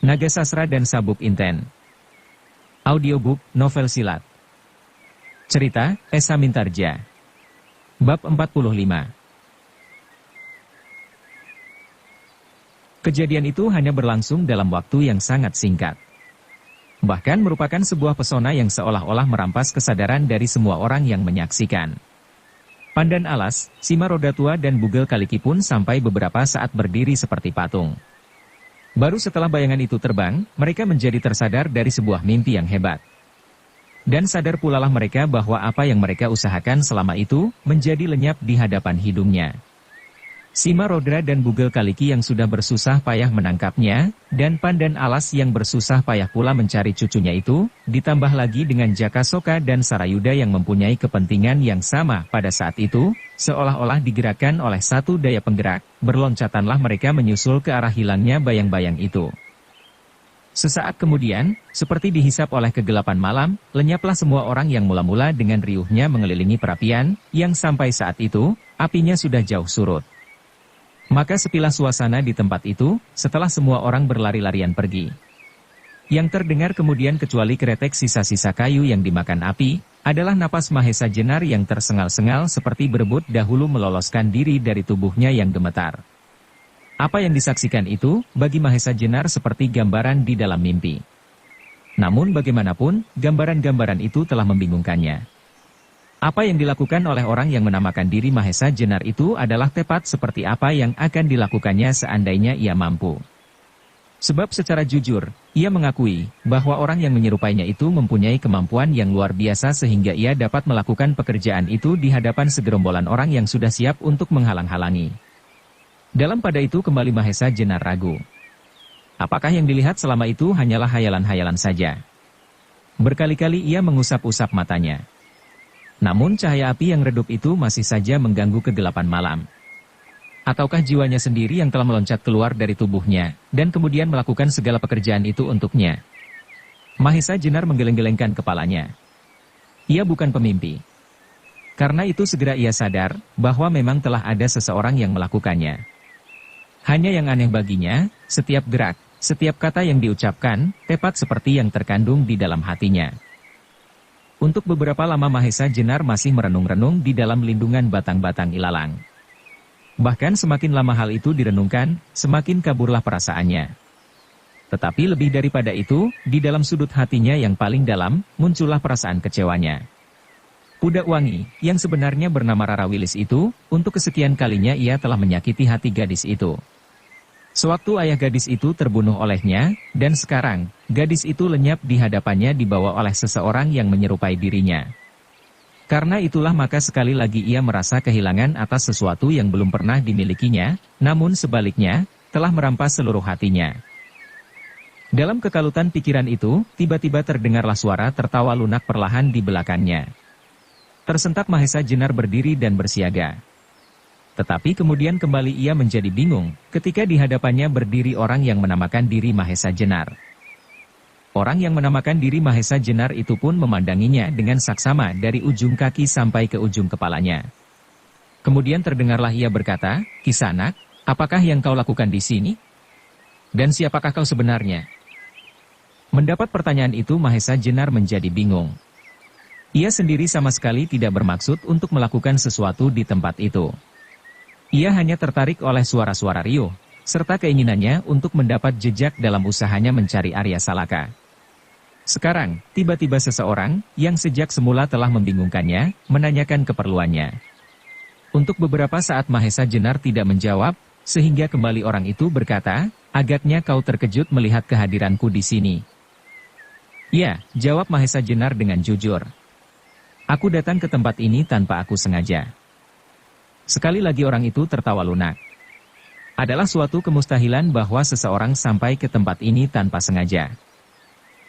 Naga Sastra dan Sabuk Inten. Audiobook, novel silat. Cerita, Esa Mintarja. Bab 45. Kejadian itu hanya berlangsung dalam waktu yang sangat singkat. Bahkan merupakan sebuah pesona yang seolah-olah merampas kesadaran dari semua orang yang menyaksikan. Pandan Alas, Sima Roda Tua dan Bugel Kaliki pun sampai beberapa saat berdiri seperti patung. Baru setelah bayangan itu terbang, mereka menjadi tersadar dari sebuah mimpi yang hebat. Dan sadar pula lah mereka bahwa apa yang mereka usahakan selama itu, menjadi lenyap di hadapan hidungnya. Sima Rodra dan Bugel Kaliki yang sudah bersusah payah menangkapnya, dan Pandan Alas yang bersusah payah pula mencari cucunya itu, ditambah lagi dengan Jaka Soka dan Sarayuda yang mempunyai kepentingan yang sama pada saat itu, seolah-olah digerakkan oleh satu daya penggerak, berloncatanlah mereka menyusul ke arah hilangnya bayang-bayang itu. Sesaat kemudian, seperti dihisap oleh kegelapan malam, lenyaplah semua orang yang mula-mula dengan riuhnya mengelilingi perapian, yang sampai saat itu, apinya sudah jauh surut. Maka sepilah suasana di tempat itu, setelah semua orang berlari-larian pergi. Yang terdengar kemudian kecuali keretek sisa-sisa kayu yang dimakan api, adalah napas Mahesa Jenar yang tersengal-sengal seperti berebut dahulu meloloskan diri dari tubuhnya yang gemetar. Apa yang disaksikan itu, bagi Mahesa Jenar seperti gambaran di dalam mimpi. Namun bagaimanapun, gambaran-gambaran itu telah membingungkannya. Apa yang dilakukan oleh orang yang menamakan diri Mahesa Jenar itu adalah tepat seperti apa yang akan dilakukannya seandainya ia mampu. Sebab secara jujur, ia mengakui bahwa orang yang menyerupainya itu mempunyai kemampuan yang luar biasa sehingga ia dapat melakukan pekerjaan itu di hadapan segerombolan orang yang sudah siap untuk menghalang-halangi. Dalam pada itu kembali Mahesa Jenar ragu. Apakah yang dilihat selama itu hanyalah hayalan-hayalan saja? Berkali-kali ia mengusap-usap matanya. Namun cahaya api yang redup itu masih saja mengganggu kegelapan malam. Ataukah jiwanya sendiri yang telah meloncat keluar dari tubuhnya, dan kemudian melakukan segala pekerjaan itu untuknya? Mahesa Jenar menggeleng-gelengkan kepalanya. Ia bukan pemimpi. Karena itu segera ia sadar, bahwa memang telah ada seseorang yang melakukannya. Hanya yang aneh baginya, setiap gerak, setiap kata yang diucapkan, tepat seperti yang terkandung di dalam hatinya. Untuk beberapa lama Mahesa Jenar masih merenung-renung di dalam lindungan batang-batang ilalang. Bahkan semakin lama hal itu direnungkan, semakin kaburlah perasaannya. Tetapi lebih daripada itu, di dalam sudut hatinya yang paling dalam, muncullah perasaan kecewanya. Pudak Wangi, yang sebenarnya bernama Rara Wilis itu, untuk kesekian kalinya ia telah menyakiti hati gadis itu. Sewaktu ayah gadis itu terbunuh olehnya, dan sekarang, gadis itu lenyap di hadapannya dibawa oleh seseorang yang menyerupai dirinya. Karena itulah maka sekali lagi ia merasa kehilangan atas sesuatu yang belum pernah dimilikinya, namun sebaliknya, telah merampas seluruh hatinya. Dalam kekalutan pikiran itu, tiba-tiba terdengarlah suara tertawa lunak perlahan di belakangnya. Tersentak Mahesa Jenar berdiri dan bersiaga. Tetapi kemudian kembali ia menjadi bingung, ketika di hadapannya berdiri orang yang menamakan diri Mahesa Jenar. Orang yang menamakan diri Mahesa Jenar itu pun memandanginya dengan saksama dari ujung kaki sampai ke ujung kepalanya. Kemudian terdengarlah ia berkata, "Kisanak, apakah yang kau lakukan di sini? Dan siapakah kau sebenarnya?" Mendapat pertanyaan itu Mahesa Jenar menjadi bingung. Ia sendiri sama sekali tidak bermaksud untuk melakukan sesuatu di tempat itu. Ia hanya tertarik oleh suara-suara riuh, serta keinginannya untuk mendapat jejak dalam usahanya mencari Arya Salaka. Sekarang, tiba-tiba seseorang, yang sejak semula telah membingungkannya, menanyakan keperluannya. Untuk beberapa saat Mahesa Jenar tidak menjawab, sehingga kembali orang itu berkata, "Agaknya kau terkejut melihat kehadiranku di sini." "Ya," jawab Mahesa Jenar dengan jujur. "Aku datang ke tempat ini tanpa aku sengaja." Sekali lagi orang itu tertawa lunak. Adalah suatu kemustahilan bahwa seseorang sampai ke tempat ini tanpa sengaja.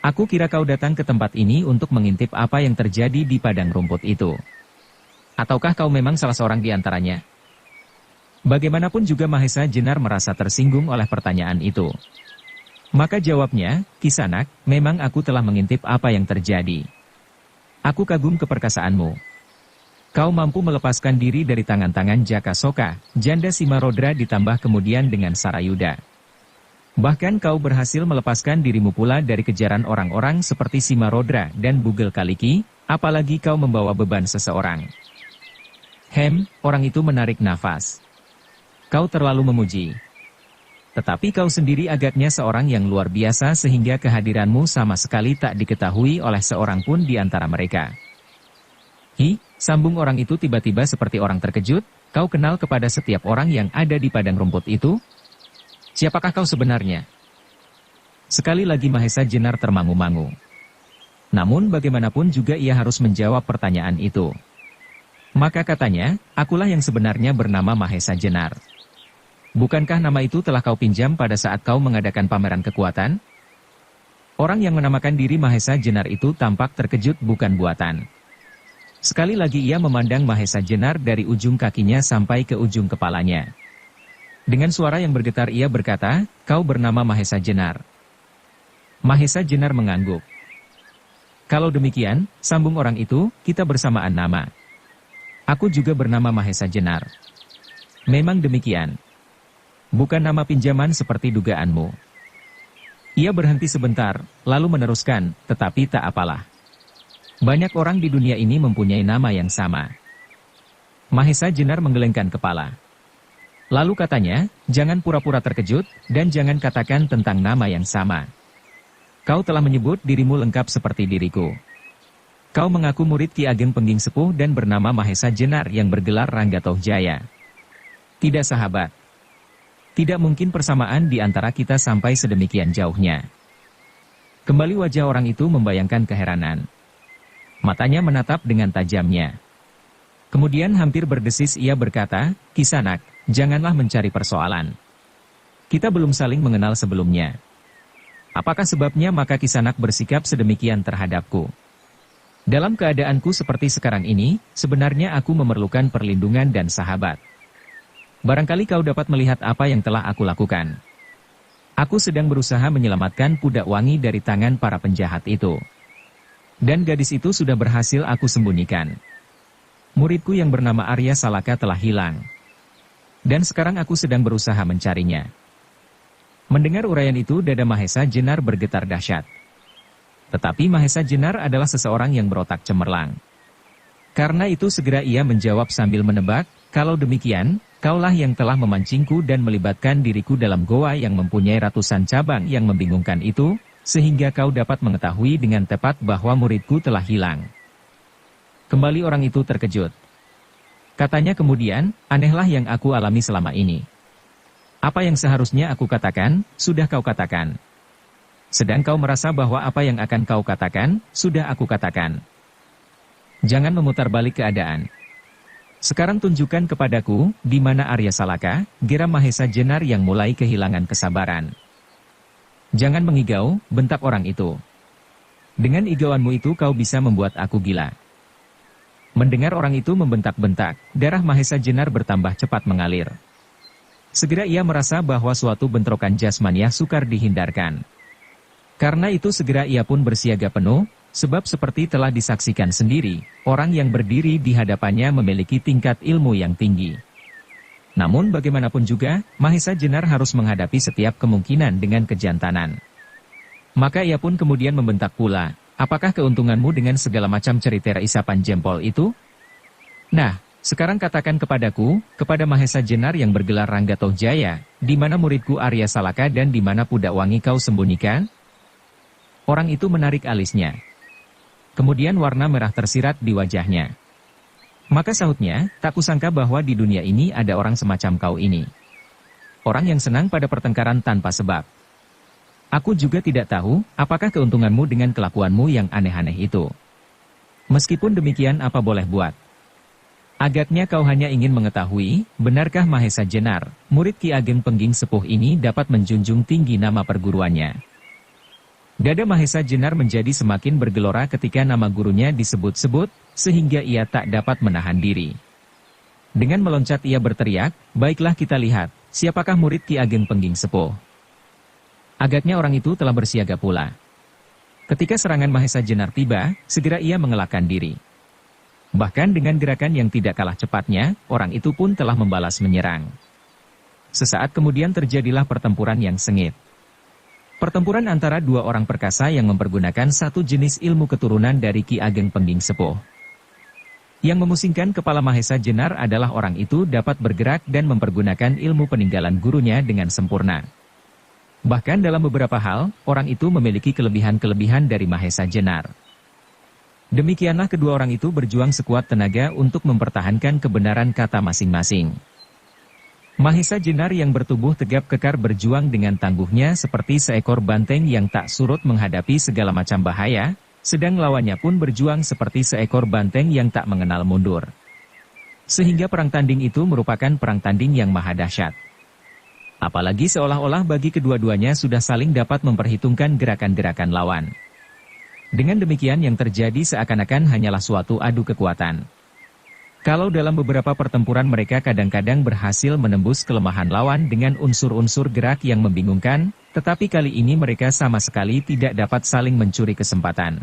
Aku kira kau datang ke tempat ini untuk mengintip apa yang terjadi di padang rumput itu. Ataukah kau memang salah seorang di antaranya? Bagaimanapun juga Mahesa Jenar merasa tersinggung oleh pertanyaan itu. Maka jawabnya, "Kisanak, memang aku telah mengintip apa yang terjadi. Aku kagum keperkasaanmu. Kau mampu melepaskan diri dari tangan-tangan Jaka Soka, janda Sima Rodra ditambah kemudian dengan Sarayuda. Bahkan kau berhasil melepaskan dirimu pula dari kejaran orang-orang seperti Simarodra dan Bugel Kaliki, apalagi kau membawa beban seseorang. Orang itu menarik nafas. Kau terlalu memuji. Tetapi kau sendiri agaknya seorang yang luar biasa sehingga kehadiranmu sama sekali tak diketahui oleh seorang pun di antara mereka. Sambung orang itu tiba-tiba seperti orang terkejut, kau kenal kepada setiap orang yang ada di padang rumput itu? Siapakah kau sebenarnya? Sekali lagi Mahesa Jenar termangu-mangu. Namun bagaimanapun juga ia harus menjawab pertanyaan itu. Maka katanya, akulah yang sebenarnya bernama Mahesa Jenar. Bukankah nama itu telah kau pinjam pada saat kau mengadakan pameran kekuatan? Orang yang menamakan diri Mahesa Jenar itu tampak terkejut bukan buatan. Sekali lagi ia memandang Mahesa Jenar dari ujung kakinya sampai ke ujung kepalanya. Dengan suara yang bergetar ia berkata, kau bernama Mahesa Jenar. Mahesa Jenar mengangguk. Kalau demikian, sambung orang itu, kita bersamaan nama. Aku juga bernama Mahesa Jenar. Memang demikian. Bukan nama pinjaman seperti dugaanmu. Ia berhenti sebentar, lalu meneruskan, tetapi tak apalah. Banyak orang di dunia ini mempunyai nama yang sama. Mahesa Jenar menggelengkan kepala. Lalu katanya, jangan pura-pura terkejut, dan jangan katakan tentang nama yang sama. Kau telah menyebut dirimu lengkap seperti diriku. Kau mengaku murid Ki Ageng Pengging Sepuh dan bernama Mahesa Jenar yang bergelar Ranggatoh Jaya. Tidak sahabat. Tidak mungkin persamaan di antara kita sampai sedemikian jauhnya. Kembali wajah orang itu membayangkan keheranan. Matanya menatap dengan tajamnya. Kemudian hampir berdesis ia berkata, Kisanak, janganlah mencari persoalan. Kita belum saling mengenal sebelumnya. Apakah sebabnya maka Kisanak bersikap sedemikian terhadapku? Dalam keadaanku seperti sekarang ini, sebenarnya aku memerlukan perlindungan dan sahabat. Barangkali kau dapat melihat apa yang telah aku lakukan. Aku sedang berusaha menyelamatkan Pudak Wangi dari tangan para penjahat itu. Dan gadis itu sudah berhasil aku sembunyikan. Muridku yang bernama Arya Salaka telah hilang. Dan sekarang aku sedang berusaha mencarinya. Mendengar uraian itu dada Mahesa Jenar bergetar dahsyat. Tetapi Mahesa Jenar adalah seseorang yang berotak cemerlang. Karena itu segera ia menjawab sambil menebak, kalau demikian, kaulah yang telah memancingku dan melibatkan diriku dalam goa yang mempunyai ratusan cabang yang membingungkan itu, sehingga kau dapat mengetahui dengan tepat bahwa muridku telah hilang. Kembali orang itu terkejut. Katanya kemudian, anehlah yang aku alami selama ini. Apa yang seharusnya aku katakan, sudah kau katakan. Sedang kau merasa bahwa apa yang akan kau katakan, sudah aku katakan. Jangan memutar balik keadaan. Sekarang tunjukkan kepadaku, di mana Arya Salaka, geram Mahesa Jenar yang mulai kehilangan kesabaran. Jangan mengigau, bentak orang itu. Dengan igauanmu itu kau bisa membuat aku gila. Mendengar orang itu membentak-bentak, darah Mahesa Jenar bertambah cepat mengalir. Segera ia merasa bahwa suatu bentrokan jasmaniah sukar dihindarkan. Karena itu segera ia pun bersiaga penuh, sebab seperti telah disaksikan sendiri, orang yang berdiri di hadapannya memiliki tingkat ilmu yang tinggi. Namun bagaimanapun juga, Mahesa Jenar harus menghadapi setiap kemungkinan dengan kejantanan. Maka ia pun kemudian membentak pula, apakah keuntunganmu dengan segala macam cerita isapan jempol itu? Nah, sekarang katakan kepadaku, kepada Mahesa Jenar yang bergelar Ranggatoh Jaya, di mana muridku Arya Salaka dan di mana Pudak Wangi kau sembunyikan? Orang itu menarik alisnya. Kemudian warna merah tersirat di wajahnya. Maka sahutnya, tak kusangka bahwa di dunia ini ada orang semacam kau ini. Orang yang senang pada pertengkaran tanpa sebab. Aku juga tidak tahu, apakah keuntunganmu dengan kelakuanmu yang aneh-aneh itu. Meskipun demikian apa boleh buat. Agaknya kau hanya ingin mengetahui, benarkah Mahesa Jenar, murid Ki Ageng Pengging Sepuh ini dapat menjunjung tinggi nama perguruannya. Dada Mahesa Jenar menjadi semakin bergelora ketika nama gurunya disebut-sebut, sehingga ia tak dapat menahan diri. Dengan meloncat ia berteriak, baiklah kita lihat, siapakah murid Ki Ageng Pengging Sepuh. Agaknya orang itu telah bersiaga pula. Ketika serangan Mahesa Jenar tiba, segera ia mengelakkan diri. Bahkan dengan gerakan yang tidak kalah cepatnya, orang itu pun telah membalas menyerang. Sesaat kemudian terjadilah pertempuran yang sengit. Pertempuran antara dua orang perkasa yang mempergunakan satu jenis ilmu keturunan dari Ki Ageng Pengging Sepuh. Yang memusingkan kepala Mahesa Jenar adalah orang itu dapat bergerak dan mempergunakan ilmu peninggalan gurunya dengan sempurna. Bahkan dalam beberapa hal, orang itu memiliki kelebihan-kelebihan dari Mahesa Jenar. Demikianlah kedua orang itu berjuang sekuat tenaga untuk mempertahankan kebenaran kata masing-masing. Mahesa Jenar yang bertubuh tegap kekar berjuang dengan tangguhnya seperti seekor banteng yang tak surut menghadapi segala macam bahaya, sedang lawannya pun berjuang seperti seekor banteng yang tak mengenal mundur. Sehingga perang tanding itu merupakan perang tanding yang maha dahsyat. Apalagi seolah-olah bagi kedua-duanya sudah saling dapat memperhitungkan gerakan-gerakan lawan. Dengan demikian yang terjadi seakan-akan hanyalah suatu adu kekuatan. Kalau dalam beberapa pertempuran mereka kadang-kadang berhasil menembus kelemahan lawan dengan unsur-unsur gerak yang membingungkan, tetapi kali ini mereka sama sekali tidak dapat saling mencuri kesempatan.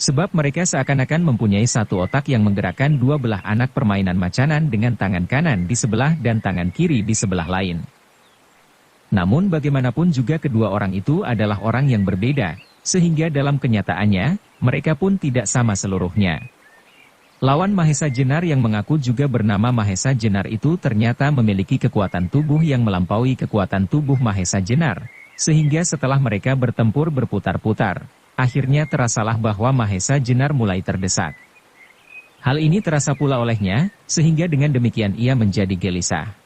Sebab mereka seakan-akan mempunyai satu otak yang menggerakkan dua belah anak permainan macanan dengan tangan kanan di sebelah dan tangan kiri di sebelah lain. Namun bagaimanapun juga kedua orang itu adalah orang yang berbeda, sehingga dalam kenyataannya, mereka pun tidak sama seluruhnya. Lawan Mahesa Jenar yang mengaku juga bernama Mahesa Jenar itu ternyata memiliki kekuatan tubuh yang melampaui kekuatan tubuh Mahesa Jenar, sehingga setelah mereka bertempur berputar-putar, akhirnya terasalah bahwa Mahesa Jenar mulai terdesak. Hal ini terasa pula olehnya, sehingga dengan demikian ia menjadi gelisah.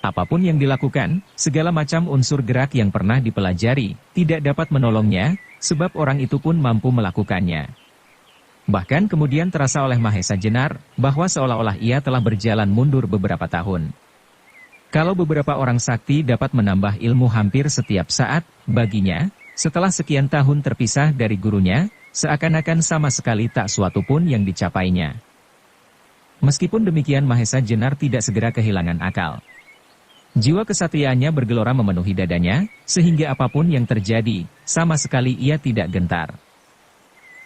Apapun yang dilakukan, segala macam unsur gerak yang pernah dipelajari, tidak dapat menolongnya, sebab orang itu pun mampu melakukannya. Bahkan kemudian terasa oleh Mahesa Jenar, bahwa seolah-olah ia telah berjalan mundur beberapa tahun. Kalau beberapa orang sakti dapat menambah ilmu hampir setiap saat, baginya, setelah sekian tahun terpisah dari gurunya, seakan-akan sama sekali tak suatu pun yang dicapainya. Meskipun demikian Mahesa Jenar tidak segera kehilangan akal. Jiwa kesatriaannya bergelora memenuhi dadanya, sehingga apapun yang terjadi, sama sekali ia tidak gentar.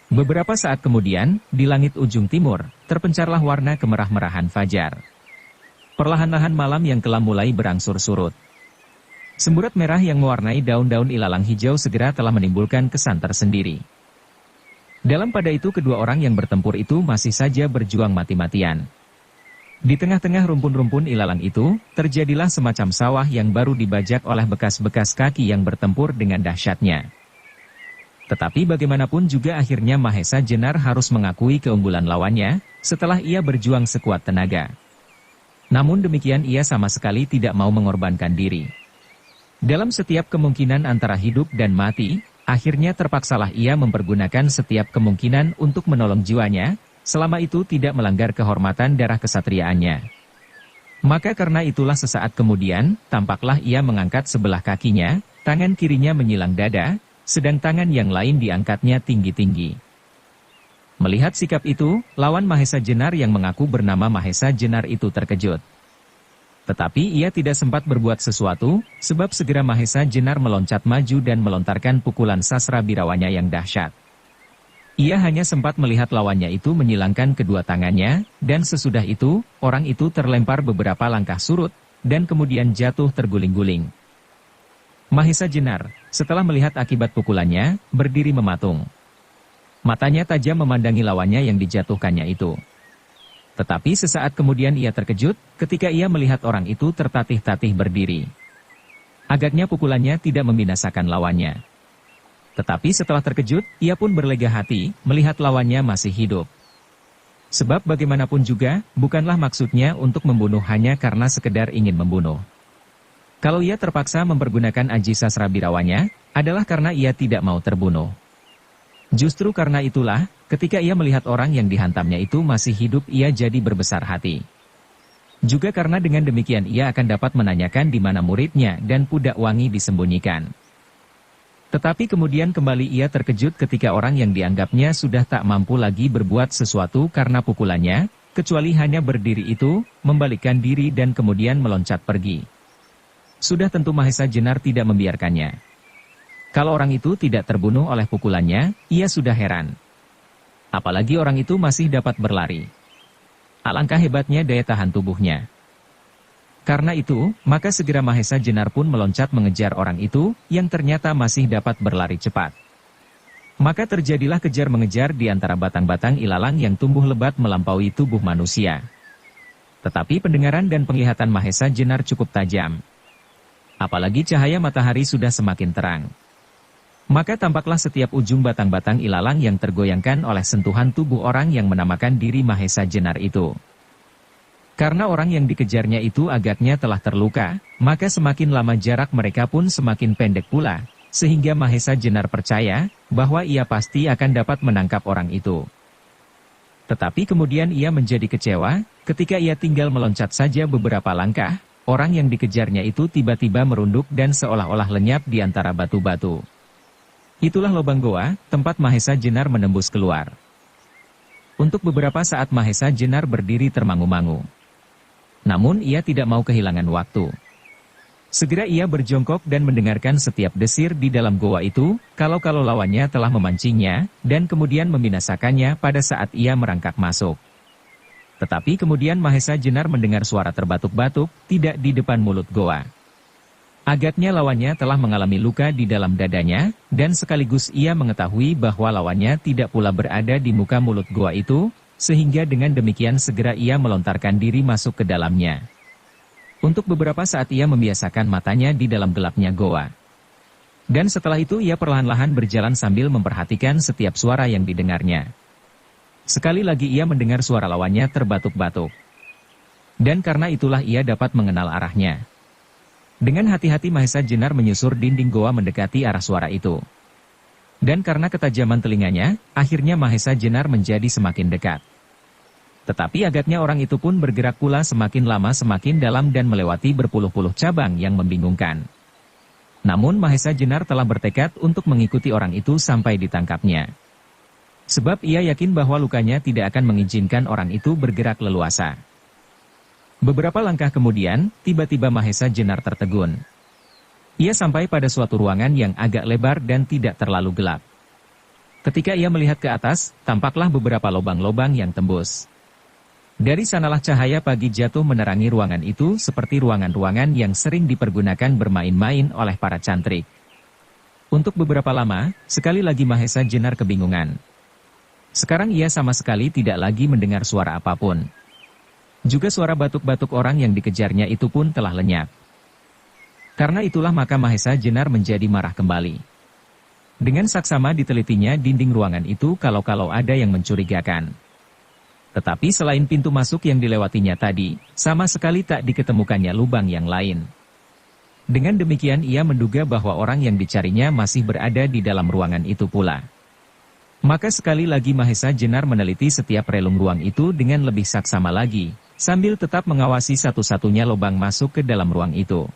Beberapa saat kemudian, di langit ujung timur, terpencarlah warna kemerah-merahan fajar. Perlahan-lahan malam yang kelam mulai berangsur surut. Semburat merah yang mewarnai daun-daun ilalang hijau segera telah menimbulkan kesan tersendiri. Dalam pada itu kedua orang yang bertempur itu masih saja berjuang mati-matian. Di tengah-tengah rumpun-rumpun ilalang itu, terjadilah semacam sawah yang baru dibajak oleh bekas-bekas kaki yang bertempur dengan dahsyatnya. Tetapi bagaimanapun juga akhirnya Mahesa Jenar harus mengakui keunggulan lawannya, setelah ia berjuang sekuat tenaga. Namun demikian ia sama sekali tidak mau mengorbankan diri. Dalam setiap kemungkinan antara hidup dan mati, akhirnya terpaksalah ia mempergunakan setiap kemungkinan untuk menolong jiwanya, selama itu tidak melanggar kehormatan darah kesatriaannya. Maka karena itulah sesaat kemudian, tampaklah ia mengangkat sebelah kakinya, tangan kirinya menyilang dada, sedang tangan yang lain diangkatnya tinggi-tinggi. Melihat sikap itu, lawan Mahesa Jenar yang mengaku bernama Mahesa Jenar itu terkejut. Tetapi ia tidak sempat berbuat sesuatu, sebab segera Mahesa Jenar meloncat maju dan melontarkan pukulan sasra birawanya yang dahsyat. Ia hanya sempat melihat lawannya itu menyilangkan kedua tangannya, dan sesudah itu, orang itu terlempar beberapa langkah surut, dan kemudian jatuh terguling-guling. Mahesa Jenar, setelah melihat akibat pukulannya, berdiri mematung. Matanya tajam memandangi lawannya yang dijatuhkannya itu. Tetapi sesaat kemudian ia terkejut, ketika ia melihat orang itu tertatih-tatih berdiri. Agaknya pukulannya tidak membinasakan lawannya. Tetapi setelah terkejut, ia pun berlega hati, melihat lawannya masih hidup. Sebab bagaimanapun juga, bukanlah maksudnya untuk membunuh hanya karena sekedar ingin membunuh. Kalau ia terpaksa mempergunakan aji sasra birawanya, adalah karena ia tidak mau terbunuh. Justru karena itulah, ketika ia melihat orang yang dihantamnya itu masih hidup, ia jadi berbesar hati. Juga karena dengan demikian ia akan dapat menanyakan di mana muridnya dan pudak wangi disembunyikan. Tetapi kemudian kembali ia terkejut ketika orang yang dianggapnya sudah tak mampu lagi berbuat sesuatu karena pukulannya, kecuali hanya berdiri itu, membalikkan diri dan kemudian meloncat pergi. Sudah tentu Mahesa Jenar tidak membiarkannya. Kalau orang itu tidak terbunuh oleh pukulannya, ia sudah heran. Apalagi orang itu masih dapat berlari. Alangkah hebatnya daya tahan tubuhnya. Karena itu, maka segera Mahesa Jenar pun meloncat mengejar orang itu, yang ternyata masih dapat berlari cepat. Maka terjadilah kejar-mengejar di antara batang-batang ilalang yang tumbuh lebat melampaui tubuh manusia. Tetapi pendengaran dan penglihatan Mahesa Jenar cukup tajam. Apalagi cahaya matahari sudah semakin terang. Maka tampaklah setiap ujung batang-batang ilalang yang tergoyangkan oleh sentuhan tubuh orang yang menamakan diri Mahesa Jenar itu. Karena orang yang dikejarnya itu agaknya telah terluka, maka semakin lama jarak mereka pun semakin pendek pula, sehingga Mahesa Jenar percaya bahwa ia pasti akan dapat menangkap orang itu. Tetapi kemudian ia menjadi kecewa, ketika ia tinggal meloncat saja beberapa langkah, orang yang dikejarnya itu tiba-tiba merunduk dan seolah-olah lenyap di antara batu-batu. Itulah lubang goa, tempat Mahesa Jenar menembus keluar. Untuk beberapa saat Mahesa Jenar berdiri termangu-mangu. Namun ia tidak mau kehilangan waktu. Segera ia berjongkok dan mendengarkan setiap desir di dalam goa itu, kalau-kalau lawannya telah memancingnya, dan kemudian membinasakannya pada saat ia merangkak masuk. Tetapi kemudian Mahesa Jenar mendengar suara terbatuk-batuk, tidak di depan mulut goa. Agaknya lawannya telah mengalami luka di dalam dadanya, dan sekaligus ia mengetahui bahwa lawannya tidak pula berada di muka mulut goa itu, sehingga dengan demikian segera ia melontarkan diri masuk ke dalamnya. Untuk beberapa saat ia membiasakan matanya di dalam gelapnya goa. Dan setelah itu ia perlahan-lahan berjalan sambil memperhatikan setiap suara yang didengarnya. Sekali lagi ia mendengar suara lawannya terbatuk-batuk. Dan karena itulah ia dapat mengenal arahnya. Dengan hati-hati Mahesa Jenar menyusur dinding goa mendekati arah suara itu. Dan karena ketajaman telinganya, akhirnya Mahesa Jenar menjadi semakin dekat. Tetapi agaknya orang itu pun bergerak pula semakin lama semakin dalam dan melewati berpuluh-puluh cabang yang membingungkan. Namun Mahesa Jenar telah bertekad untuk mengikuti orang itu sampai ditangkapnya. Sebab ia yakin bahwa lukanya tidak akan mengizinkan orang itu bergerak leluasa. Beberapa langkah kemudian, tiba-tiba Mahesa Jenar tertegun. Ia sampai pada suatu ruangan yang agak lebar dan tidak terlalu gelap. Ketika ia melihat ke atas, tampaklah beberapa lubang-lubang yang tembus. Dari sanalah cahaya pagi jatuh menerangi ruangan itu seperti ruangan-ruangan yang sering dipergunakan bermain-main oleh para cantrik. Untuk beberapa lama, sekali lagi Mahesa Jenar kebingungan. Sekarang ia sama sekali tidak lagi mendengar suara apapun. Juga suara batuk-batuk orang yang dikejarnya itu pun telah lenyap. Karena itulah maka Mahesa Jenar menjadi marah kembali. Dengan saksama ditelitinya dinding ruangan itu kalau-kalau ada yang mencurigakan. Tetapi selain pintu masuk yang dilewatinya tadi, sama sekali tak diketemukannya lubang yang lain. Dengan demikian ia menduga bahwa orang yang dicarinya masih berada di dalam ruangan itu pula. Maka sekali lagi Mahesa Jenar meneliti setiap relung ruang itu dengan lebih saksama lagi, sambil tetap mengawasi satu-satunya lubang masuk ke dalam ruang itu.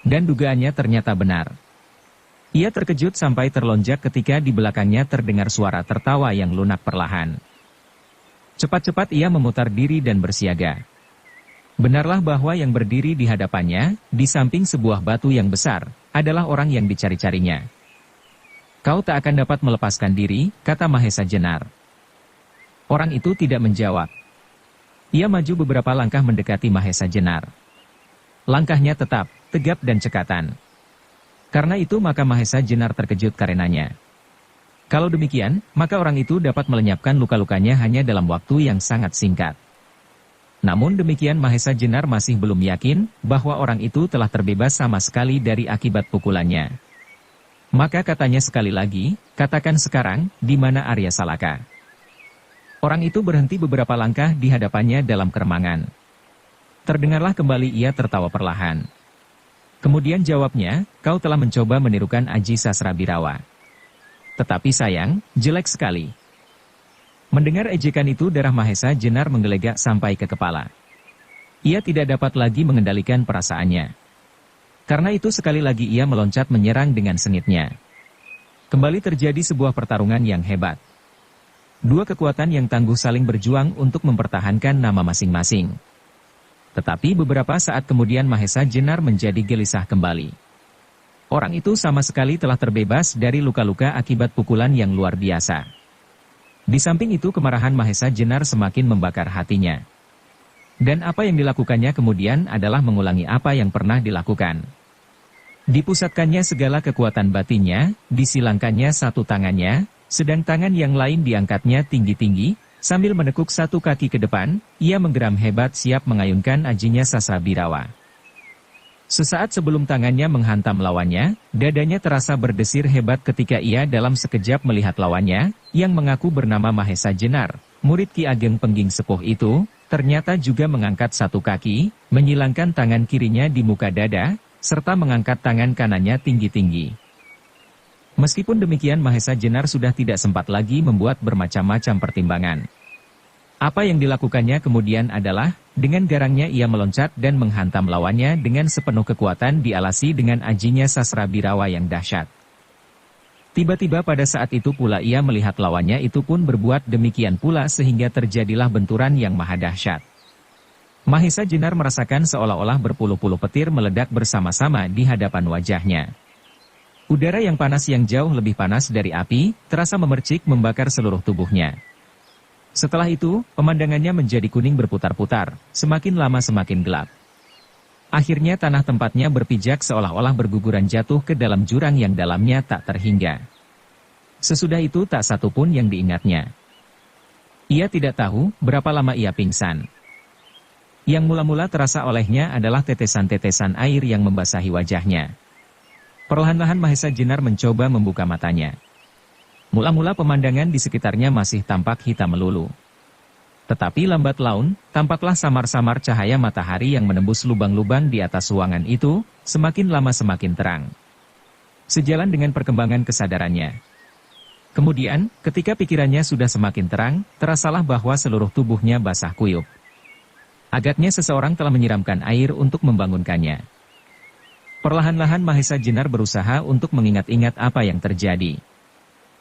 Dan dugaannya ternyata benar. Ia terkejut sampai terlonjak ketika di belakangnya terdengar suara tertawa yang lunak perlahan. Cepat-cepat ia memutar diri dan bersiaga. Benarlah bahwa yang berdiri di hadapannya, di samping sebuah batu yang besar, adalah orang yang dicari-carinya. Kau tak akan dapat melepaskan diri, kata Mahesa Jenar. Orang itu tidak menjawab. Ia maju beberapa langkah mendekati Mahesa Jenar. Langkahnya tetap, tegap dan cekatan. Karena itu maka Mahesa Jenar terkejut karenanya. Kalau demikian, maka orang itu dapat melenyapkan luka-lukanya hanya dalam waktu yang sangat singkat. Namun demikian Mahesa Jenar masih belum yakin bahwa orang itu telah terbebas sama sekali dari akibat pukulannya. Maka katanya sekali lagi, katakan sekarang, di mana Arya Salaka? Orang itu berhenti beberapa langkah di hadapannya dalam keremangan. Terdengarlah kembali ia tertawa perlahan. Kemudian jawabnya, kau telah mencoba menirukan Aji Sasrabirawa. Tetapi sayang, jelek sekali. Mendengar ejekan itu darah Mahesa Jenar menggelegak sampai ke kepala. Ia tidak dapat lagi mengendalikan perasaannya. Karena itu sekali lagi ia meloncat menyerang dengan sengitnya. Kembali terjadi sebuah pertarungan yang hebat. Dua kekuatan yang tangguh saling berjuang untuk mempertahankan nama masing-masing. Tetapi beberapa saat kemudian Mahesa Jenar menjadi gelisah kembali. Orang itu sama sekali telah terbebas dari luka-luka akibat pukulan yang luar biasa. Di samping itu kemarahan Mahesa Jenar semakin membakar hatinya. Dan apa yang dilakukannya kemudian adalah mengulangi apa yang pernah dilakukan. Dipusatkannya segala kekuatan batinnya, disilangkannya satu tangannya, sedang tangan yang lain diangkatnya tinggi-tinggi, sambil menekuk satu kaki ke depan, ia menggeram hebat siap mengayunkan ajinya Sasrabirawa. Sesaat sebelum tangannya menghantam lawannya, dadanya terasa berdesir hebat ketika ia dalam sekejap melihat lawannya, yang mengaku bernama Mahesa Jenar, murid Ki Ageng Pengging Sepuh itu, ternyata juga mengangkat satu kaki, menyilangkan tangan kirinya di muka dada, serta mengangkat tangan kanannya tinggi-tinggi. Meskipun demikian Mahesa Jenar sudah tidak sempat lagi membuat bermacam-macam pertimbangan. Apa yang dilakukannya kemudian adalah, dengan garangnya ia meloncat dan menghantam lawannya dengan sepenuh kekuatan dialasi dengan ajinya Sasrabirawa yang dahsyat. Tiba-tiba pada saat itu pula ia melihat lawannya itu pun berbuat demikian pula sehingga terjadilah benturan yang maha dahsyat. Mahesa Jenar merasakan seolah-olah berpuluh-puluh petir meledak bersama-sama di hadapan wajahnya. Udara yang panas yang jauh lebih panas dari api, terasa memercik membakar seluruh tubuhnya. Setelah itu, pemandangannya menjadi kuning berputar-putar, semakin lama semakin gelap. Akhirnya tanah tempatnya berpijak seolah-olah berguguran jatuh ke dalam jurang yang dalamnya tak terhingga. Sesudah itu tak satu pun yang diingatnya. Ia tidak tahu berapa lama ia pingsan. Yang mula-mula terasa olehnya adalah tetesan-tetesan air yang membasahi wajahnya. Perlahan-lahan Mahesa Jenar mencoba membuka matanya. Mula-mula pemandangan di sekitarnya masih tampak hitam melulu. Tetapi lambat laun, tampaklah samar-samar cahaya matahari yang menembus lubang-lubang di atas ruangan itu, semakin lama semakin terang. Sejalan dengan perkembangan kesadarannya. Kemudian, ketika pikirannya sudah semakin terang, terasalah bahwa seluruh tubuhnya basah kuyup. Agaknya seseorang telah menyiramkan air untuk membangunkannya. Perlahan-lahan Mahesa Jenar berusaha untuk mengingat-ingat apa yang terjadi.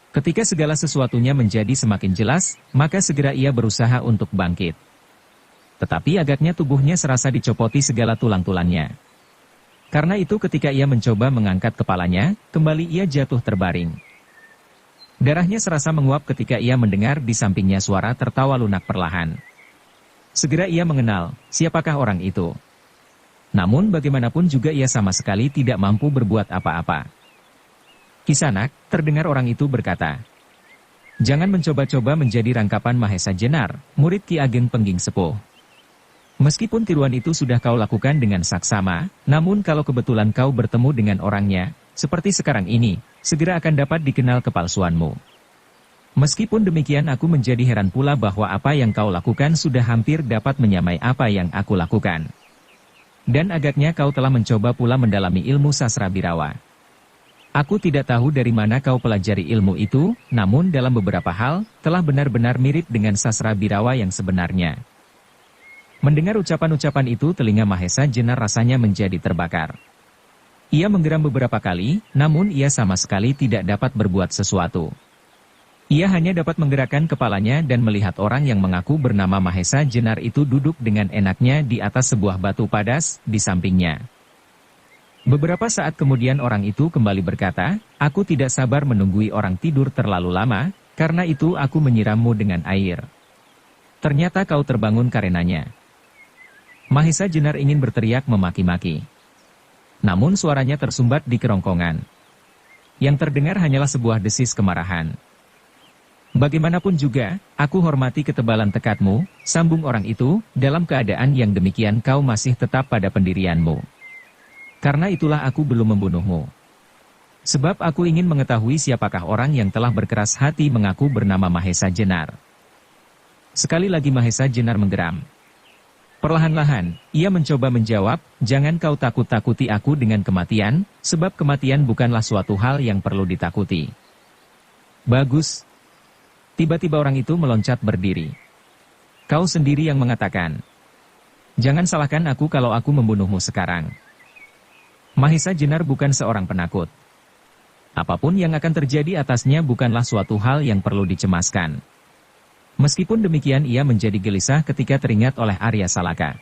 Ketika segala sesuatunya menjadi semakin jelas, maka segera ia berusaha untuk bangkit. Tetapi agaknya tubuhnya serasa dicopoti segala tulang-tulangnya. Karena itu ketika ia mencoba mengangkat kepalanya, kembali ia jatuh terbaring. Darahnya serasa menguap ketika ia mendengar di sampingnya suara tertawa lunak perlahan. Segera ia mengenal, siapakah orang itu. Namun bagaimanapun juga ia sama sekali tidak mampu berbuat apa-apa. Kisanak, terdengar orang itu berkata, "Jangan mencoba-coba menjadi rangkapan Mahesa Jenar, murid Ki Ageng Pengging Sepuh. Meskipun tiruan itu sudah kau lakukan dengan saksama, namun kalau kebetulan kau bertemu dengan orangnya, seperti sekarang ini, segera akan dapat dikenal kepalsuanmu. Meskipun demikian aku menjadi heran pula bahwa apa yang kau lakukan sudah hampir dapat menyamai apa yang aku lakukan. Dan agaknya kau telah mencoba pula mendalami ilmu Sasrabirawa. Aku tidak tahu dari mana kau pelajari ilmu itu, namun dalam beberapa hal, telah benar-benar mirip dengan Sasrabirawa yang sebenarnya." Mendengar ucapan-ucapan itu telinga Mahesa Jenar rasanya menjadi terbakar. Ia menggeram beberapa kali, namun ia sama sekali tidak dapat berbuat sesuatu. Ia hanya dapat menggerakkan kepalanya dan melihat orang yang mengaku bernama Mahesa Jenar itu duduk dengan enaknya di atas sebuah batu padas, di sampingnya. Beberapa saat kemudian orang itu kembali berkata, "Aku tidak sabar menunggui orang tidur terlalu lama, karena itu aku menyirammu dengan air. Ternyata kau terbangun karenanya." Mahesa Jenar ingin berteriak memaki-maki. Namun suaranya tersumbat di kerongkongan. Yang terdengar hanyalah sebuah desis kemarahan. "Bagaimanapun juga, aku hormati ketebalan tekadmu," sambung orang itu, "dalam keadaan yang demikian kau masih tetap pada pendirianmu. Karena itulah aku belum membunuhmu. Sebab aku ingin mengetahui siapakah orang yang telah berkeras hati mengaku bernama Mahesa Jenar." Sekali lagi Mahesa Jenar menggeram. Perlahan-lahan, ia mencoba menjawab, "Jangan kau takut-takuti aku dengan kematian, sebab kematian bukanlah suatu hal yang perlu ditakuti." "Bagus." Tiba-tiba orang itu meloncat berdiri. "Kau sendiri yang mengatakan. Jangan salahkan aku kalau aku membunuhmu sekarang." Mahesa Jenar bukan seorang penakut. Apapun yang akan terjadi atasnya bukanlah suatu hal yang perlu dicemaskan. Meskipun demikian ia menjadi gelisah ketika teringat oleh Arya Salaka.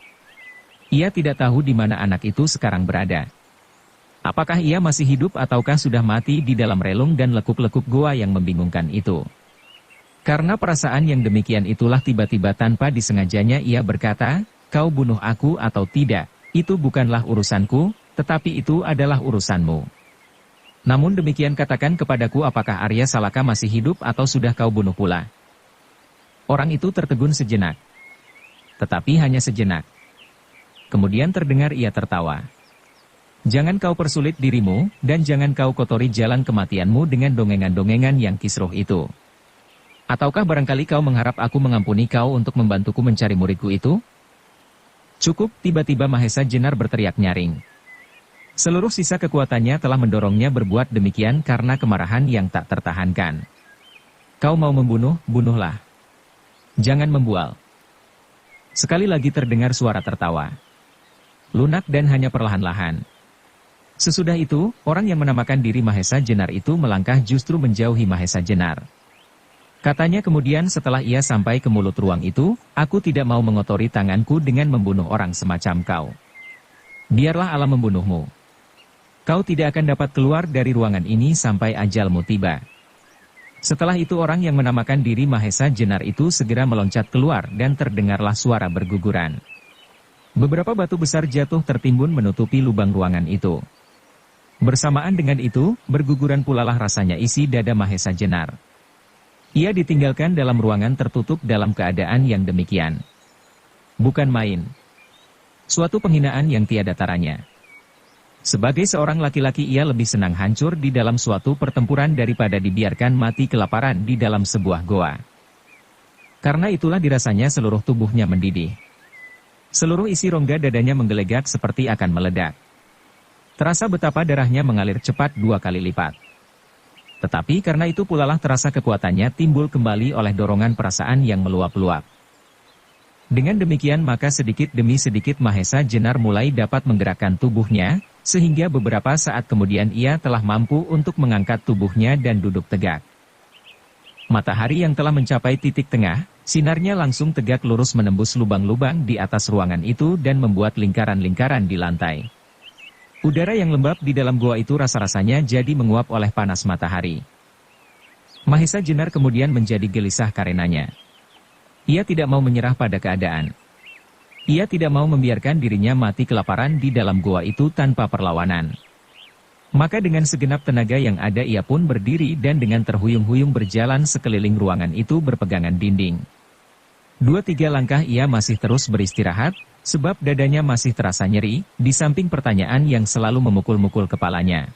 Ia tidak tahu di mana anak itu sekarang berada. Apakah ia masih hidup ataukah sudah mati di dalam relung dan lekuk-lekuk goa yang membingungkan itu. Karena perasaan yang demikian itulah tiba-tiba tanpa disengajanya ia berkata, kau bunuh aku atau tidak, itu bukanlah urusanku, tetapi itu adalah urusanmu. Namun demikian katakan kepadaku apakah Arya Salaka masih hidup atau sudah kau bunuh pula?" Orang itu tertegun sejenak. Tetapi hanya sejenak. Kemudian terdengar ia tertawa. "Jangan kau persulit dirimu, dan jangan kau kotori jalan kematianmu dengan dongengan-dongengan yang kisruh itu. Ataukah barangkali kau mengharap aku mengampuni kau untuk membantuku mencari muridku itu?" "Cukup," tiba-tiba Mahesa Jenar berteriak nyaring. Seluruh sisa kekuatannya telah mendorongnya berbuat demikian karena kemarahan yang tak tertahankan. "Kau mau membunuh, bunuhlah. Jangan membual." Sekali lagi terdengar suara tertawa. Lunak dan hanya perlahan-lahan. Sesudah itu, orang yang menamakan diri Mahesa Jenar itu melangkah justru menjauhi Mahesa Jenar. Katanya kemudian setelah ia sampai ke mulut ruang itu, "Aku tidak mau mengotori tanganku dengan membunuh orang semacam kau. Biarlah alam membunuhmu. Kau tidak akan dapat keluar dari ruangan ini sampai ajalmu tiba." Setelah itu orang yang menamakan diri Mahesa Jenar itu segera meloncat keluar dan terdengarlah suara berguguran. Beberapa batu besar jatuh tertimbun menutupi lubang ruangan itu. Bersamaan dengan itu, berguguran pulalah rasanya isi dada Mahesa Jenar. Ia ditinggalkan dalam ruangan tertutup dalam keadaan yang demikian. Bukan main. Suatu penghinaan yang tiada taranya. Sebagai seorang laki-laki ia lebih senang hancur di dalam suatu pertempuran daripada dibiarkan mati kelaparan di dalam sebuah goa. Karena itulah dirasanya seluruh tubuhnya mendidih. Seluruh isi rongga dadanya menggelegak seperti akan meledak. Terasa betapa darahnya mengalir cepat 2 kali lipat. Tetapi karena itu pulalah terasa kekuatannya timbul kembali oleh dorongan perasaan yang meluap-luap. Dengan demikian maka sedikit demi sedikit Mahesa Jenar mulai dapat menggerakkan tubuhnya, sehingga beberapa saat kemudian ia telah mampu untuk mengangkat tubuhnya dan duduk tegak. Matahari yang telah mencapai titik tengah, sinarnya langsung tegak lurus menembus lubang-lubang di atas ruangan itu dan membuat lingkaran-lingkaran di lantai. Udara yang lembab di dalam gua itu rasa-rasanya jadi menguap oleh panas matahari. Mahesa Jenar kemudian menjadi gelisah karenanya. Ia tidak mau menyerah pada keadaan. Ia tidak mau membiarkan dirinya mati kelaparan di dalam gua itu tanpa perlawanan. Maka dengan segenap tenaga yang ada ia pun berdiri dan dengan terhuyung-huyung berjalan sekeliling ruangan itu berpegangan dinding. 2-3 langkah ia masih terus beristirahat, sebab dadanya masih terasa nyeri, di samping pertanyaan yang selalu memukul-mukul kepalanya.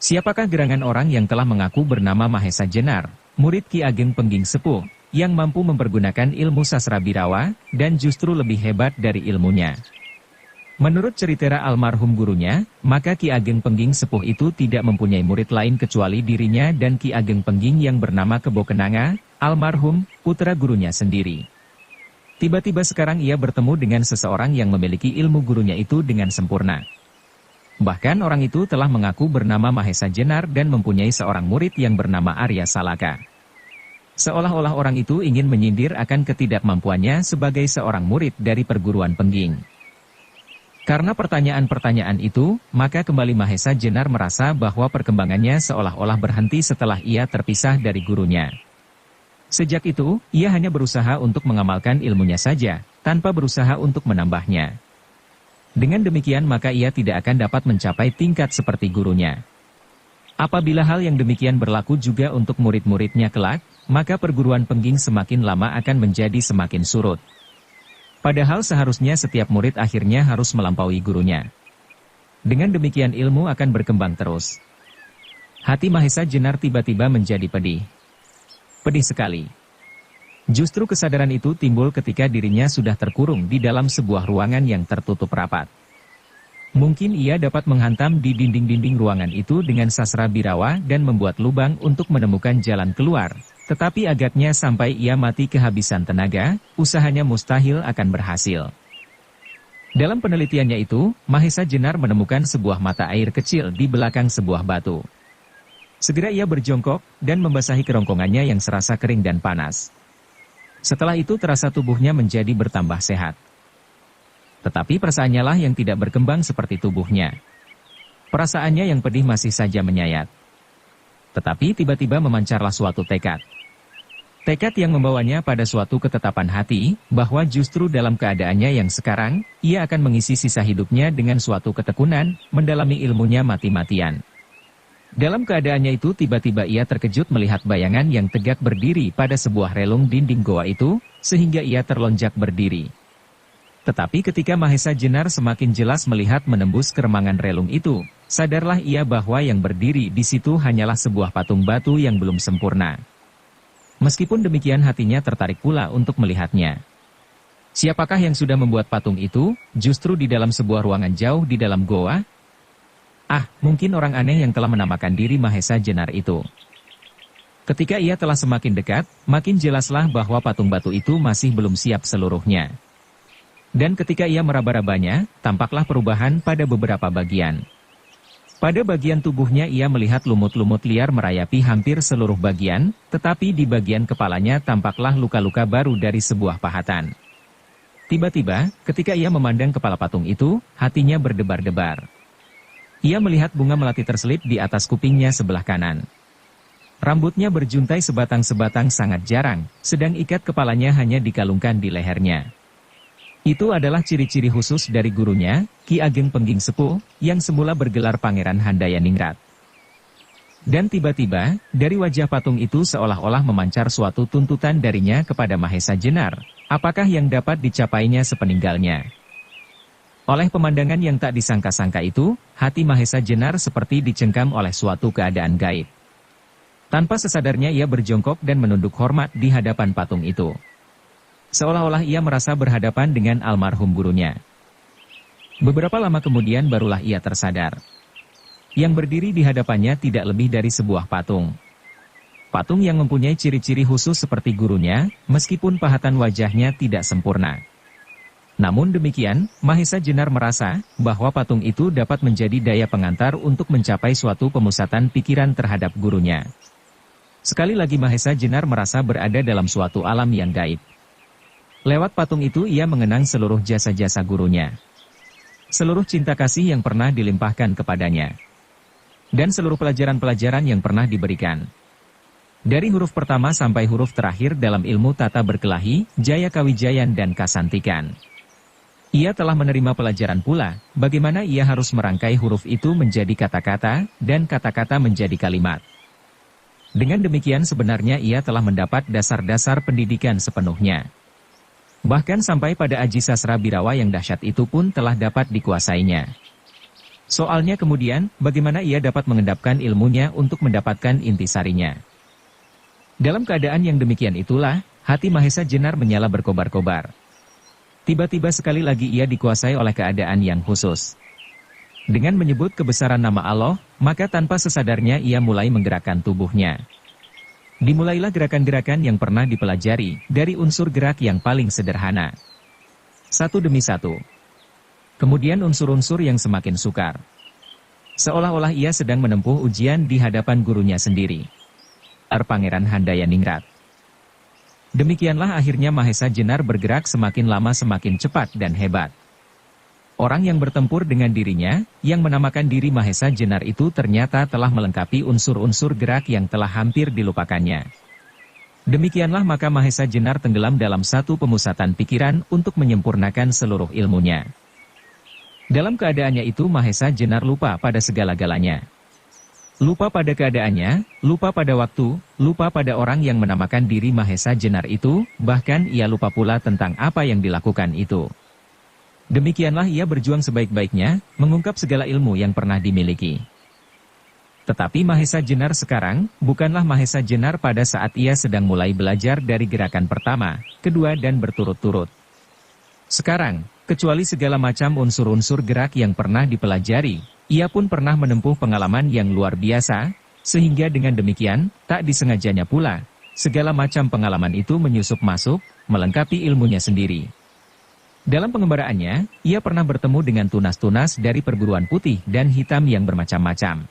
Siapakah gerangan orang yang telah mengaku bernama Mahesa Jenar, murid Ki Ageng Pengging Sepuh, yang mampu mempergunakan ilmu sastra birawa, dan justru lebih hebat dari ilmunya? Menurut cerita almarhum gurunya, maka Ki Ageng Pengging Sepuh itu tidak mempunyai murid lain kecuali dirinya dan Ki Ageng Pengging yang bernama Kebo Kenanga, almarhum, putra gurunya sendiri. Tiba-tiba sekarang ia bertemu dengan seseorang yang memiliki ilmu gurunya itu dengan sempurna. Bahkan orang itu telah mengaku bernama Mahesa Jenar dan mempunyai seorang murid yang bernama Arya Salaka. Seolah-olah orang itu ingin menyindir akan ketidakmampuannya sebagai seorang murid dari perguruan Pengging. Karena pertanyaan-pertanyaan itu, maka kembali Mahesa Jenar merasa bahwa perkembangannya seolah-olah berhenti setelah ia terpisah dari gurunya. Sejak itu, ia hanya berusaha untuk mengamalkan ilmunya saja, tanpa berusaha untuk menambahnya. Dengan demikian maka ia tidak akan dapat mencapai tingkat seperti gurunya. Apabila hal yang demikian berlaku juga untuk murid-muridnya kelak, maka perguruan Pengging semakin lama akan menjadi semakin surut. Padahal seharusnya setiap murid akhirnya harus melampaui gurunya. Dengan demikian ilmu akan berkembang terus. Hati Mahesa Jenar tiba-tiba menjadi pedih. Pedih sekali. Justru kesadaran itu timbul ketika dirinya sudah terkurung di dalam sebuah ruangan yang tertutup rapat. Mungkin ia dapat menghantam di dinding-dinding ruangan itu dengan sastra birawa dan membuat lubang untuk menemukan jalan keluar. Tetapi agaknya sampai ia mati kehabisan tenaga, usahanya mustahil akan berhasil. Dalam penelitiannya itu, Mahesa Jenar menemukan sebuah mata air kecil di belakang sebuah batu. Segera ia berjongkok dan membasahi kerongkongannya yang serasa kering dan panas. Setelah itu terasa tubuhnya menjadi bertambah sehat. Tetapi perasaannya lah yang tidak berkembang seperti tubuhnya. Perasaannya yang pedih masih saja menyayat. Tetapi tiba-tiba memancarlah suatu tekad. Tekad yang membawanya pada suatu ketetapan hati, bahwa justru dalam keadaannya yang sekarang, ia akan mengisi sisa hidupnya dengan suatu ketekunan, mendalami ilmunya mati-matian. Dalam keadaannya itu tiba-tiba ia terkejut melihat bayangan yang tegak berdiri pada sebuah relung dinding goa itu, sehingga ia terlonjak berdiri. Tetapi ketika Mahesa Jenar semakin jelas melihat menembus keremangan relung itu, sadarlah ia bahwa yang berdiri di situ hanyalah sebuah patung batu yang belum sempurna. Meskipun demikian hatinya tertarik pula untuk melihatnya. Siapakah yang sudah membuat patung itu, justru di dalam sebuah ruangan jauh di dalam goa? Ah, mungkin orang aneh yang telah menamakan diri Mahesa Jenar itu. Ketika ia telah semakin dekat, makin jelaslah bahwa patung batu itu masih belum siap seluruhnya. Dan ketika ia meraba-rabanya, tampaklah perubahan pada beberapa bagian. Pada bagian tubuhnya ia melihat lumut-lumut liar merayapi hampir seluruh bagian, tetapi di bagian kepalanya tampaklah luka-luka baru dari sebuah pahatan. Tiba-tiba, ketika ia memandang kepala patung itu, hatinya berdebar-debar. Ia melihat bunga melati terselip di atas kupingnya sebelah kanan. Rambutnya berjuntai sebatang-sebatang sangat jarang, sedang ikat kepalanya hanya dikalungkan di lehernya. Itu adalah ciri-ciri khusus dari gurunya, Ki Ageng Pengging Sepuh, yang semula bergelar Pangeran Handayaningrat. Dan tiba-tiba, dari wajah patung itu seolah-olah memancar suatu tuntutan darinya kepada Mahesa Jenar, apakah yang dapat dicapainya sepeninggalnya. Oleh pemandangan yang tak disangka-sangka itu, hati Mahesa Jenar seperti dicengkam oleh suatu keadaan gaib. Tanpa sesadarnya ia berjongkok dan menunduk hormat di hadapan patung itu. Seolah-olah ia merasa berhadapan dengan almarhum gurunya. Beberapa lama kemudian barulah ia tersadar. Yang berdiri di hadapannya tidak lebih dari sebuah patung. Patung yang mempunyai ciri-ciri khusus seperti gurunya, meskipun pahatan wajahnya tidak sempurna. Namun demikian, Mahesa Jenar merasa bahwa patung itu dapat menjadi daya pengantar untuk mencapai suatu pemusatan pikiran terhadap gurunya. Sekali lagi Mahesa Jenar merasa berada dalam suatu alam yang gaib. Lewat patung itu ia mengenang seluruh jasa-jasa gurunya. Seluruh cinta kasih yang pernah dilimpahkan kepadanya. Dan seluruh pelajaran-pelajaran yang pernah diberikan. Dari huruf pertama sampai huruf terakhir dalam ilmu tata berkelahi, Jaya Kawijayan dan Kasantikan. Ia telah menerima pelajaran pula, bagaimana ia harus merangkai huruf itu menjadi kata-kata, dan kata-kata menjadi kalimat. Dengan demikian sebenarnya ia telah mendapat dasar-dasar pendidikan sepenuhnya. Bahkan sampai pada aji sastra birawa yang dahsyat itu pun telah dapat dikuasainya. Soalnya kemudian, bagaimana ia dapat mengendapkan ilmunya untuk mendapatkan intisarinya. Dalam keadaan yang demikian itulah, hati Mahesa Jenar menyala berkobar-kobar. Tiba-tiba sekali lagi ia dikuasai oleh keadaan yang khusus. Dengan menyebut kebesaran nama Allah, maka tanpa sesadarnya ia mulai menggerakkan tubuhnya. Dimulailah gerakan-gerakan yang pernah dipelajari, dari unsur gerak yang paling sederhana. Satu demi satu. Kemudian unsur-unsur yang semakin sukar. Seolah-olah ia sedang menempuh ujian di hadapan gurunya sendiri. Pangeran Handayaningrat. Demikianlah akhirnya Mahesa Jenar bergerak semakin lama semakin cepat dan hebat. Orang yang bertempur dengan dirinya, yang menamakan diri Mahesa Jenar itu ternyata telah melengkapi unsur-unsur gerak yang telah hampir dilupakannya. Demikianlah maka Mahesa Jenar tenggelam dalam satu pemusatan pikiran untuk menyempurnakan seluruh ilmunya. Dalam keadaannya itu Mahesa Jenar lupa pada segala-galanya. Lupa pada keadaannya, lupa pada waktu, lupa pada orang yang menamakan diri Mahesa Jenar itu, bahkan ia lupa pula tentang apa yang dilakukan itu. Demikianlah ia berjuang sebaik-baiknya, mengungkap segala ilmu yang pernah dimiliki. Tetapi Mahesa Jenar sekarang, bukanlah Mahesa Jenar pada saat ia sedang mulai belajar dari gerakan pertama, kedua dan berturut-turut. Sekarang, kecuali segala macam unsur-unsur gerak yang pernah dipelajari, ia pun pernah menempuh pengalaman yang luar biasa, sehingga dengan demikian, tak disengajanya pula, segala macam pengalaman itu menyusup masuk, melengkapi ilmunya sendiri. Dalam pengembaraannya, ia pernah bertemu dengan tunas-tunas dari perguruan putih dan hitam yang bermacam-macam.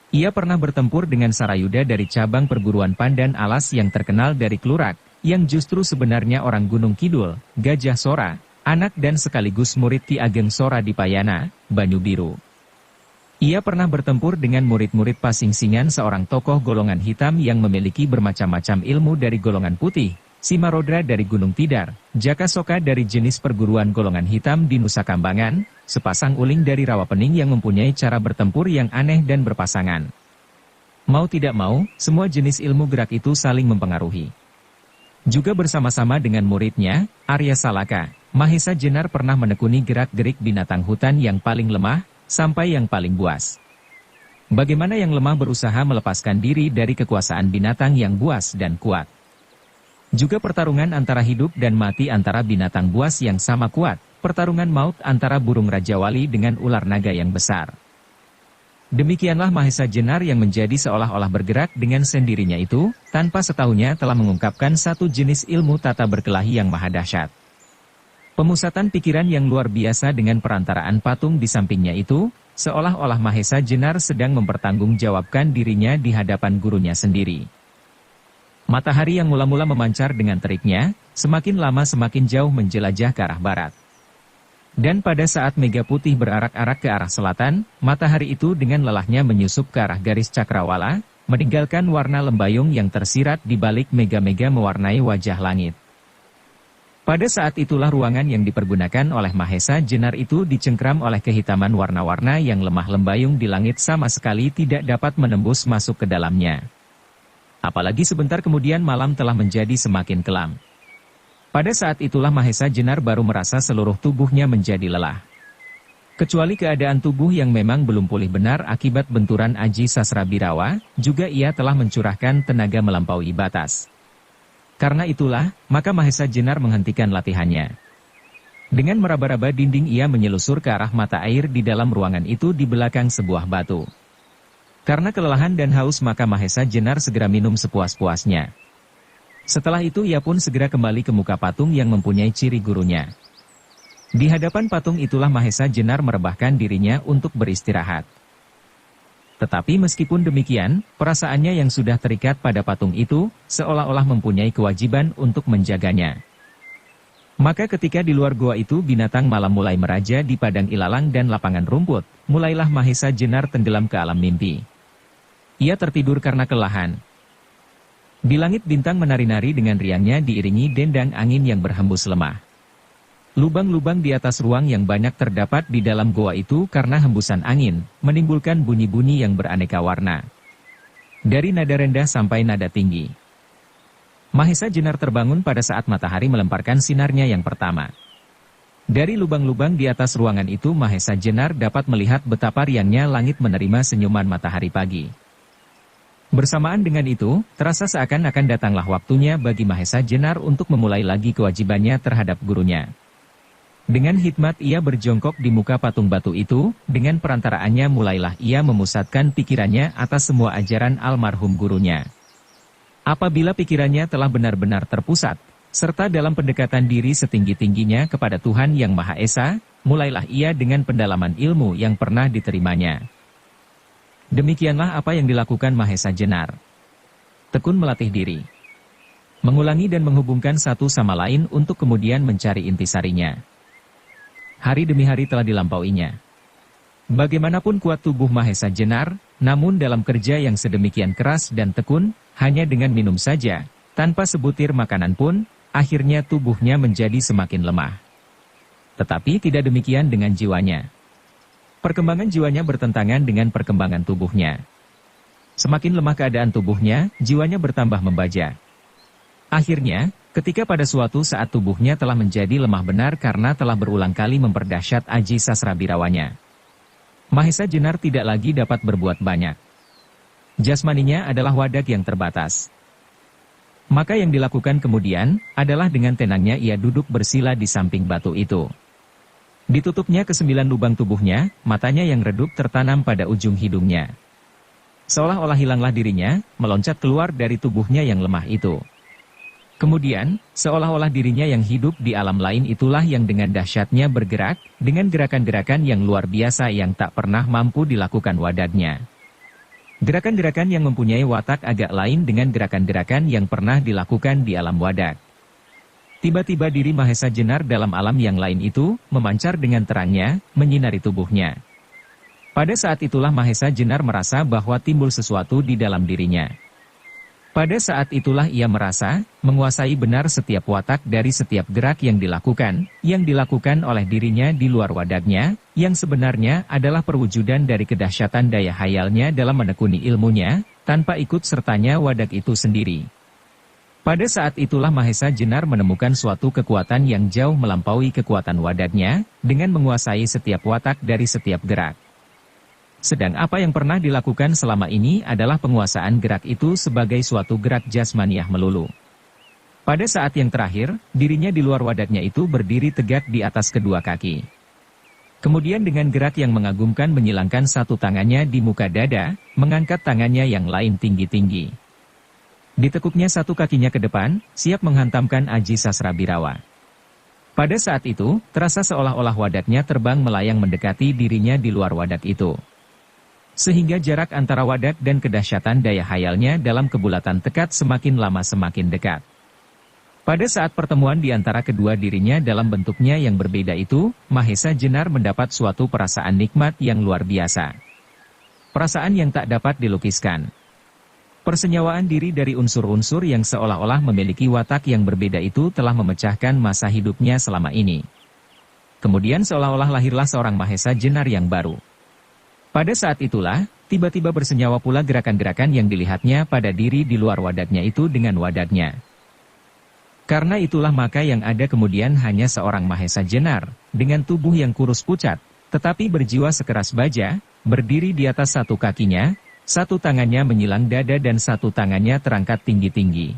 Ia pernah bertempur dengan Sarayuda dari cabang perguruan Pandan Alas yang terkenal dari Klurak, yang justru sebenarnya orang Gunung Kidul, Gajah Sora, anak dan sekaligus murid Ki Ageng Sora di Payana, Banyu Biru. Ia pernah bertempur dengan murid-murid Pasingsingan, seorang tokoh golongan hitam yang memiliki bermacam-macam ilmu dari golongan putih, Simarodra dari Gunung Tidar, Jaka Soka dari jenis perguruan golongan hitam di Nusa Kambangan, sepasang uling dari Rawapening yang mempunyai cara bertempur yang aneh dan berpasangan. Mau tidak mau, semua jenis ilmu gerak itu saling mempengaruhi. Juga bersama-sama dengan muridnya, Arya Salaka, Mahesa Jenar pernah menekuni gerak-gerik binatang hutan yang paling lemah, sampai yang paling buas. Bagaimana yang lemah berusaha melepaskan diri dari kekuasaan binatang yang buas dan kuat. Juga pertarungan antara hidup dan mati antara binatang buas yang sama kuat, pertarungan maut antara burung Raja Wali dengan ular naga yang besar. Demikianlah Mahesa Jenar yang menjadi seolah-olah bergerak dengan sendirinya itu, tanpa setahunya telah mengungkapkan satu jenis ilmu tata berkelahi yang maha dahsyat. Pemusatan pikiran yang luar biasa dengan perantaraan patung di sampingnya itu, seolah-olah Mahesa Jenar sedang mempertanggungjawabkan dirinya di hadapan gurunya sendiri. Matahari yang mula-mula memancar dengan teriknya, semakin lama semakin jauh menjelajah ke arah barat. Dan pada saat mega putih berarak-arak ke arah selatan, matahari itu dengan lelahnya menyusup ke arah garis cakrawala, meninggalkan warna lembayung yang tersirat di balik mega-mega mewarnai wajah langit. Pada saat itulah ruangan yang dipergunakan oleh Mahesa Jenar itu dicengkram oleh kehitaman warna-warna yang lemah lembayung di langit sama sekali tidak dapat menembus masuk ke dalamnya. Apalagi sebentar kemudian malam telah menjadi semakin kelam. Pada saat itulah Mahesa Jenar baru merasa seluruh tubuhnya menjadi lelah. Kecuali keadaan tubuh yang memang belum pulih benar akibat benturan Aji Sasrabirawa, juga ia telah mencurahkan tenaga melampaui batas. Karena itulah, maka Mahesa Jenar menghentikan latihannya. Dengan meraba-raba dinding ia menyelusur ke arah mata air di dalam ruangan itu di belakang sebuah batu. Karena kelelahan dan haus maka Mahesa Jenar segera minum sepuas-puasnya. Setelah itu ia pun segera kembali ke muka patung yang mempunyai ciri gurunya. Di hadapan patung itulah Mahesa Jenar merebahkan dirinya untuk beristirahat. Tetapi meskipun demikian, perasaannya yang sudah terikat pada patung itu, seolah-olah mempunyai kewajiban untuk menjaganya. Maka ketika di luar goa itu binatang malam mulai meraja di padang ilalang dan lapangan rumput, mulailah Mahesa Jenar tenggelam ke alam mimpi. Ia tertidur karena kelelahan. Di langit bintang menari-nari dengan riangnya diiringi dendang angin yang berhembus lemah. Lubang-lubang di atas ruang yang banyak terdapat di dalam goa itu karena hembusan angin, menimbulkan bunyi-bunyi yang beraneka warna. Dari nada rendah sampai nada tinggi. Mahesa Jenar terbangun pada saat matahari melemparkan sinarnya yang pertama. Dari lubang-lubang di atas ruangan itu Mahesa Jenar dapat melihat betapa riangnya langit menerima senyuman matahari pagi. Bersamaan dengan itu, terasa seakan-akan datanglah waktunya bagi Mahesa Jenar untuk memulai lagi kewajibannya terhadap gurunya. Dengan hikmat ia berjongkok di muka patung batu itu, dengan perantaraannya mulailah ia memusatkan pikirannya atas semua ajaran almarhum gurunya. Apabila pikirannya telah benar-benar terpusat, serta dalam pendekatan diri setinggi-tingginya kepada Tuhan Yang Maha Esa, mulailah ia dengan pendalaman ilmu yang pernah diterimanya. Demikianlah apa yang dilakukan Mahesa Jenar. Tekun melatih diri. Mengulangi dan menghubungkan satu sama lain untuk kemudian mencari intisarinya. Hari demi hari telah dilampauinya. Bagaimanapun kuat tubuh Mahesa Jenar, namun dalam kerja yang sedemikian keras dan tekun, hanya dengan minum saja, tanpa sebutir makanan pun, akhirnya tubuhnya menjadi semakin lemah. Tetapi tidak demikian dengan jiwanya. Perkembangan jiwanya bertentangan dengan perkembangan tubuhnya. Semakin lemah keadaan tubuhnya, jiwanya bertambah membajak. Akhirnya, ketika pada suatu saat tubuhnya telah menjadi lemah benar karena telah berulang kali memperdahsyat Aji Sasrabirawanya, Mahesa Jenar tidak lagi dapat berbuat banyak. Jasmaninya adalah wadak yang terbatas. Maka yang dilakukan kemudian, adalah dengan tenangnya ia duduk bersila di samping batu itu. Ditutupnya ke 9 lubang tubuhnya, matanya yang redup tertanam pada ujung hidungnya. Seolah-olah hilanglah dirinya, meloncat keluar dari tubuhnya yang lemah itu. Kemudian, seolah-olah dirinya yang hidup di alam lain itulah yang dengan dahsyatnya bergerak, dengan gerakan-gerakan yang luar biasa yang tak pernah mampu dilakukan wadaknya. Gerakan-gerakan yang mempunyai watak agak lain dengan gerakan-gerakan yang pernah dilakukan di alam wadak. Tiba-tiba diri Mahesa Jenar dalam alam yang lain itu, memancar dengan terangnya, menyinari tubuhnya. Pada saat itulah Mahesa Jenar merasa bahwa timbul sesuatu di dalam dirinya. Pada saat itulah ia merasa, menguasai benar setiap watak dari setiap gerak yang dilakukan oleh dirinya di luar wadaknya, yang sebenarnya adalah perwujudan dari kedahsyatan daya hayalnya dalam menekuni ilmunya, tanpa ikut sertanya wadak itu sendiri. Pada saat itulah Mahesa Jenar menemukan suatu kekuatan yang jauh melampaui kekuatan wadaknya, dengan menguasai setiap watak dari setiap gerak. Sedang apa yang pernah dilakukan selama ini adalah penguasaan gerak itu sebagai suatu gerak jasmaniah melulu. Pada saat yang terakhir, dirinya di luar wadaknya itu berdiri tegak di atas kedua kaki. Kemudian dengan gerak yang mengagumkan menyilangkan satu tangannya di muka dada, mengangkat tangannya yang lain tinggi-tinggi. Ditekuknya satu kakinya ke depan, siap menghantamkan Aji Sasrabirawa. Pada saat itu, terasa seolah-olah wadaknya terbang melayang mendekati dirinya di luar wadak itu. Sehingga jarak antara wadak dan kedahsyatan daya hayalnya dalam kebulatan tekad semakin lama semakin dekat. Pada saat pertemuan di antara kedua dirinya dalam bentuknya yang berbeda itu, Mahesa Jenar mendapat suatu perasaan nikmat yang luar biasa. Perasaan yang tak dapat dilukiskan. Persenyawaan diri dari unsur-unsur yang seolah-olah memiliki watak yang berbeda itu telah memecahkan masa hidupnya selama ini. Kemudian seolah-olah lahirlah seorang Mahesa Jenar yang baru. Pada saat itulah, tiba-tiba bersenyawa pula gerakan-gerakan yang dilihatnya pada diri di luar wadaknya itu dengan wadaknya. Karena itulah maka yang ada kemudian hanya seorang Mahesa Jenar, dengan tubuh yang kurus pucat, tetapi berjiwa sekeras baja, berdiri di atas satu kakinya, satu tangannya menyilang dada dan satu tangannya terangkat tinggi-tinggi.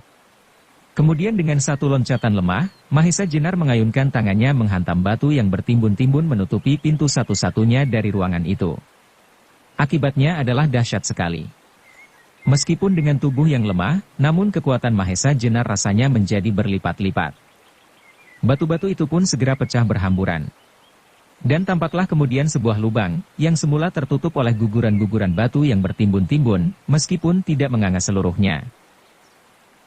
Kemudian dengan satu loncatan lemah, Mahesa Jenar mengayunkan tangannya menghantam batu yang bertimbun-timbun menutupi pintu satu-satunya dari ruangan itu. Akibatnya adalah dahsyat sekali. Meskipun dengan tubuh yang lemah, namun kekuatan Mahesa Jenar rasanya menjadi berlipat-lipat. Batu-batu itu pun segera pecah berhamburan. Dan tampaklah kemudian sebuah lubang, yang semula tertutup oleh guguran-guguran batu yang bertimbun-timbun, meskipun tidak menganga seluruhnya.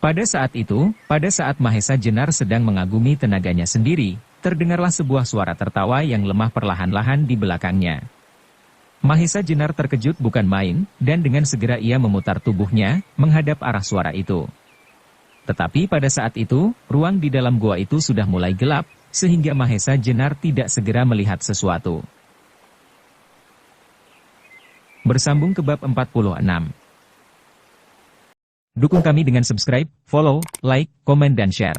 Pada saat itu, pada saat Mahesa Jenar sedang mengagumi tenaganya sendiri, terdengarlah sebuah suara tertawa yang lemah perlahan-lahan di belakangnya. Mahesa Jenar terkejut bukan main, dan dengan segera ia memutar tubuhnya, menghadap arah suara itu. Tetapi pada saat itu, ruang di dalam gua itu sudah mulai gelap, sehingga Mahesa Jenar tidak segera melihat sesuatu. Bersambung ke bab 46. Dukung kami dengan subscribe, follow, like, komen dan share.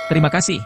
Terima kasih.